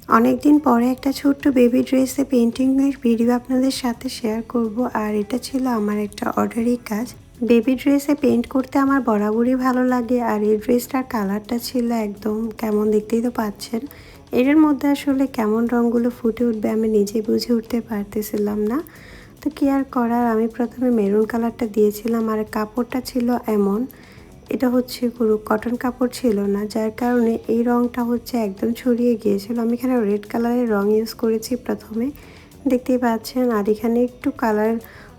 অনেক দিন পরে একটা ছোট্ট বেবি ড্রেসে পেন্টিংয়ের ভিডিও আপনাদের সাথে শেয়ার করব। আর এটা ছিল আমার একটা অর্ডারি কাজ। বেবি ড্রেসে পেইন্ট করতে আমার বরাবরই ভালো লাগে। আর এই ড্রেসটার কালারটা ছিল একদম কেমন, দেখতেই তো পাচ্ছেন। এর মধ্যে আসলে কেমন রঙগুলো ফুটে উঠবে আমি নিজে বুঝে উঠতে পারতেছিলাম না। তো কি আর করার, আমি প্রথমে মেরুন কালারটা দিয়েছিলাম। আর কাপড়টা ছিল এমন, এটা হচ্ছে পুরো কটন কাপড় ছিল না, যার কারণে এই রঙটা হচ্ছে একদম ছড়িয়ে গিয়েছিল। আমি এখানে রেড কালারের রং ইউজ করেছি প্রথমে, দেখতেই পাচ্ছেন। আর এখানে একটু কালার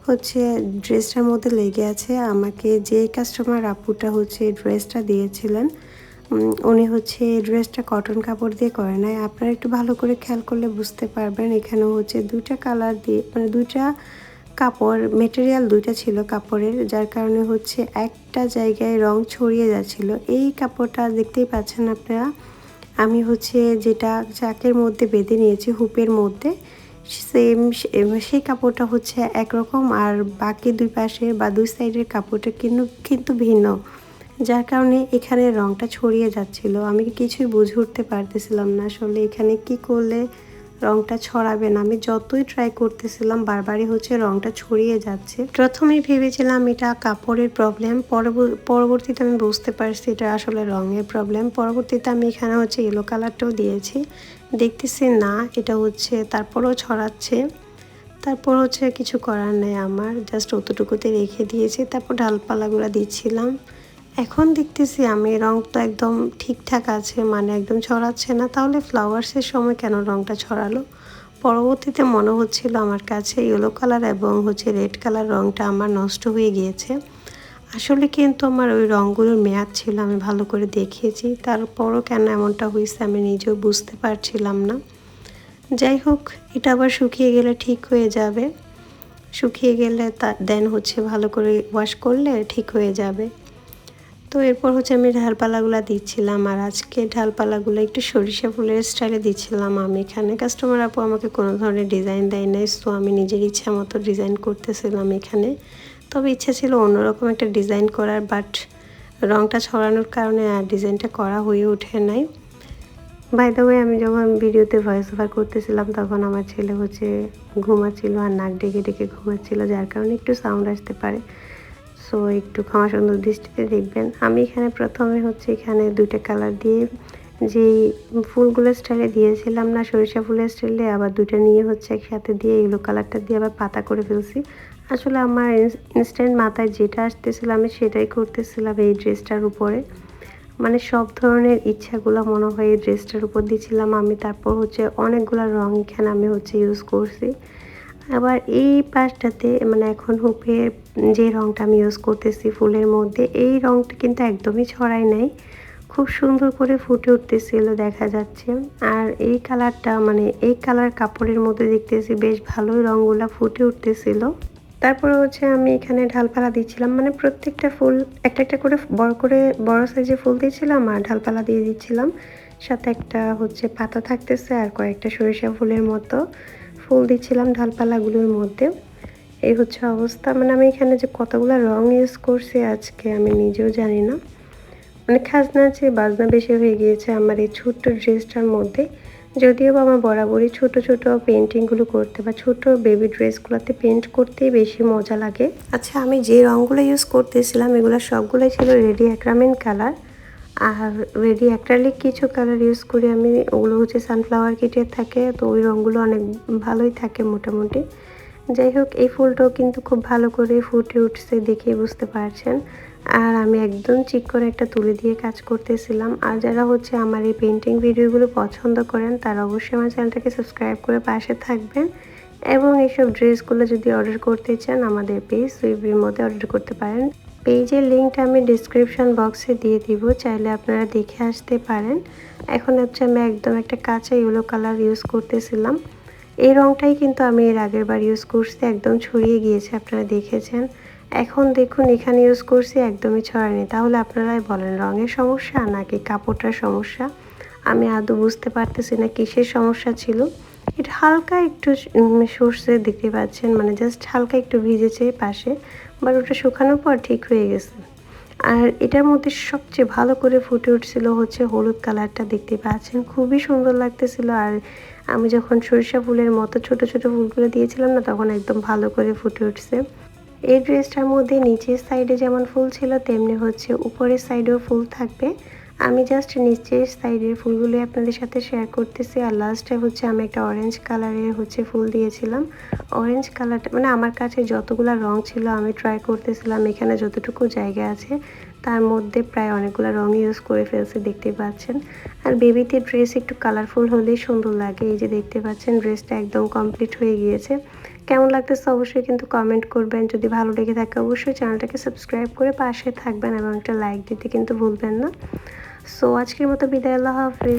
হচ্ছে ড্রেসটার মধ্যে লেগে আছে। আমাকে যে কাস্টমার আপুটা হচ্ছে ড্রেসটা দিয়েছিলেন, উনি হচ্ছে এই ড্রেসটা কটন কাপড় দিয়ে করে নাই। আপনারা একটু ভালো করে খেয়াল করলে বুঝতে পারবেন। এখানে হচ্ছে দুইটা কালার দিয়ে, মানে দুইটা কাপড় মেটেরিয়াল দুইটা ছিল কাপড়ের, যার কারণে হচ্ছে একটা জায়গায় রং ছড়িয়ে যাচ্ছিল। এই কাপড়টা দেখতেই পাচ্ছেন আপনারা, আমি হচ্ছে যেটা চাকের মধ্যে বেঁধে নিয়েছি হুপের মধ্যে, সেম সেই কাপড়টা হচ্ছে একরকম। আর বাকি দুই পাশের বা দুই সাইডের কাপড়টা কিন্তু ভিন্ন, যার কারণে এখানে রংটা ছড়িয়ে যাচ্ছিল। আমি কিছুই বুঝে উঠতে পারতেছিলাম না আসলে এখানে কি করলে রংটা ছড়াবে না। আমি যতই ট্রাই করতেছিলাম বারবারই হচ্ছে রংটা ছড়িয়ে যাচ্ছে। প্রথমেই ভেবেছিলাম এটা কাপড়ের প্রবলেম, পরবর্তীতে আমি বুঝতে পারছি এটা আসলে রঙের প্রবলেম। পরবর্তীতে আমি এখানে হচ্ছে ইয়েলো কালারটাও দিয়েছি, দেখতেছি না এটা হচ্ছে তারপরেও ছড়াচ্ছে। তারপর হচ্ছে কিছু করার নেই, আমার জাস্ট অতটুকুতে রেখে দিয়েছি। তারপর ডালপালাগুলো দিচ্ছিলাম। এখন দেখতেছি আমি রং তো একদম ঠিকঠাক আছে, মানে একদম ছড়াচ্ছে না, তাহলে ফ্লাওয়ার্সের সময় কেন রংটা ছড়ালো। পরবর্তীতে মনে হচ্ছিল আমার কাছে ইয়েলো কালার এবং হচ্ছে রেড কালার রংটা আমার নষ্ট হয়ে গিয়েছে। আসলে কিন্তু আমার ওই রঙগুলোর মেয়াদ ছিল, আমি ভালো করে দেখিয়েছি, তারপরও কেন এমনটা হয়েছে আমি নিজেও বুঝতে পারছিলাম না। যাই হোক, এটা আবার শুকিয়ে গেলে ঠিক হয়ে যাবে। শুকিয়ে গেলে দেন হচ্ছে ভালো করে ওয়াশ করলে ঠিক হয়ে যাবে। তো এরপর হচ্ছে আমি ঢালপালাগুলো দিচ্ছিলাম। আর আজকে ঢালপালাগুলো একটু সরিষা ফুলের স্টাইলে দিচ্ছিলাম আমি। এখানে কাস্টমার আপু আমাকে কোনো ধরনের ডিজাইন দেয় নাই, সো আমি নিজের ইচ্ছা মতো ডিজাইন করতেছিলাম এখানে। তবে ইচ্ছা ছিল অন্যরকম একটা ডিজাইন করার, বাট রংটা ছড়ানোর কারণে আর ডিজাইনটা করা হয়ে ওঠে নাই। বাই দ্য ওয়ে, আমি যখন ভিডিওতে ভয়েস ওভার করতেছিলাম তখন আমার ছেলে হচ্ছে ঘুমাচ্ছিল আর নাক ডেকে ডেকে ঘুমাচ্ছিল, যার কারণে একটু সাউন্ড আসতে পারে। সো একটু ক্ষমা সুন্দর দৃষ্টিতে দেখবেন। আমি এখানে প্রথমে হচ্ছে এখানে দুইটা কালার দিয়ে যেই ফুলগুলো স্টাইলে দিয়েছিলাম না, সরিষা ফুলের স্টাইলে, আবার দুইটা নিয়ে হচ্ছে একসাথে দিয়ে এগুলো কালারটা দিয়ে আবার পাতা করে ফেলছি। আসলে আমার ইনস্ট্যান্ট মাথায় যেটা আসতেছিল আমি সেটাই করতেছিলাম এই ড্রেসটার উপরে। মানে সব ধরনের ইচ্ছাগুলো মনে হয় এই ড্রেসটার উপর দিয়েছিলাম আমি। তারপর হচ্ছে অনেকগুলো রং এখানে আমি হচ্ছে ইউজ করছি। আবার এই পাশটাতে মানে এখন হুপে যে রংটা আমি ইউজ করতেছি ফুলের মধ্যে, এই রংটা কিন্তু একদমই ছড়ায় নাই, খুব সুন্দর করে ফুটে উঠতেছিল দেখা যাচ্ছে। আর এই কালারটা মানে এই কালার কাপড়ের মধ্যে দেখতেছি বেশ ভালোই রঙগুলা ফুটে উঠতেছিল। তারপরে হচ্ছে আমি এখানে ঢালপালা দিচ্ছিলাম, মানে প্রত্যেকটা ফুল একটা একটা করে বড় সাইজের ফুল দিয়েছিলাম আর ঢালপালা দিয়ে দিচ্ছিলাম। সাথে একটা হচ্ছে পাতা থাকতেছে আর কয়েকটা সরিষা ফুলের মতো ফুল দিচ্ছিলাম ঢালপালাগুলোর মধ্যে। এই হচ্ছে অবস্থা। মানে আমি এখানে যে কতগুলো রং ইউজ করছি আজকে আমি নিজেও জানি না। মানে খাজনার চেয়ে বাজনা বেশি হয়ে গিয়েছে আমার এই ছোট্ট ড্রেসটার মধ্যে। যদিও বা আমার বরাবরই ছোট ছোট পেন্টিংগুলো করতে বা ছোট বেবি ড্রেসগুলোতে পেন্ট করতেই বেশি মজা লাগে। আচ্ছা, আমি যে রঙগুলো ইউজ করতেছিলাম এগুলো সবগুলোই ছিল রেডি অ্যাক্রামেন্ট কালার। আর রেডি অ্যাক্রালিক কিছু কালার ইউজ করি আমি, ওগুলো হচ্ছে সানফ্লাওয়ার কিটের থাকে, তো ওই রঙগুলো অনেক ভালোই থাকে মোটামুটি। যাই হোক, এই ফুলটাও কিন্তু খুব ভালো করে ফুটে উঠছে, দেখেই বুঝতে পারছেন। আর আমি একদম চিক করে একটা তুলি দিয়ে কাজ করতেছিলাম। আর যারা হচ্ছে আমার এই পেন্টিং ভিডিওগুলো পছন্দ করেন তারা অবশ্যই আমার চ্যানেলটাকে সাবস্ক্রাইব করে পাশে থাকবেন। এবং এইসব ড্রেসগুলো যদি অর্ডার করতে চান আমাদের পেজ সুইভির মধ্যে অর্ডার করতে পারেন। পেজের লিঙ্কটা আমি ডিসক্রিপশন বক্সে দিয়ে দিব, চাইলে আপনারা দেখে আসতে পারেন। এখন হচ্ছে আমি একদম একটা কাঁচা ইয়েলো কালার ইউজ করতেছিলাম। এই রংটাই কিন্তু আমি এর আগের বার ইউজ করছি, একদম ছড়িয়ে গিয়েছে, আপনারা দেখেছেন। এখন দেখুন এখানে ইউজ করছি একদমই ছড়ায়নি। তাহলে আপনারাই বলেন রঙের সমস্যা নাকি কাপড়টার সমস্যা? আমি আদৌ বুঝতে পারতেছি না কিসের সমস্যা ছিল। এটা হালকা একটু সরষে দেখতে পাচ্ছেন, মানে জাস্ট হালকা একটু ভিজেছে পাশে, বাট ওটা শুকানোর পর ঠিক হয়ে গেছে। আর এটার মধ্যে সবচেয়ে ভালো করে ফুটে উঠছিল হচ্ছে হলুদ কালারটা, দেখতে পাচ্ছেন খুবই সুন্দর লাগতেছিল। আর আমি যখন সরিষা ফুলের মতো ছোট ছোট ফুলগুলো দিয়েছিলাম না, তখন একদম ভালো করে ফুটে উঠছে। এই ড্রেসটার মধ্যে নিচের সাইডে যেমন ফুল ছিল, তেমনি হচ্ছে উপরের সাইডেও ফুল থাকবে। আমি জাস্ট নিচের সাইডের ফুলগুলো আপনাদের সাথে শেয়ার করতেছি। আর লাস্টে হচ্ছে আমি একটা অরেঞ্জ কালারের হচ্ছে ফুল দিয়েছিলাম। অরেঞ্জ কালারটা মানে আমার কাছে যতগুলো রং ছিল আমি ট্রাই করতেছিলাম, এখানে যতটুকু জায়গা আছে তার মধ্যে প্রায় অনেকগুলো রং ইউজ করে ফেলছে, দেখতে পাচ্ছেন। আর বেবিতে ড্রেস একটু কালারফুল হলেই সুন্দর লাগে। এই যে দেখতে পাচ্ছেন ড্রেসটা একদম কমপ্লিট হয়ে গিয়েছে। কেমন লাগতেছে অবশ্যই কিন্তু কমেন্ট করবেন। যদি ভালো লেগে থাকে অবশ্যই চ্যানেলটাকে সাবস্ক্রাইব করে পাশে থাকবেন এবং একটা লাইক দিতে কিন্তু ভুলবেন না। সো আজকের মতো বিদায়, আল্লাহ হাফেজ।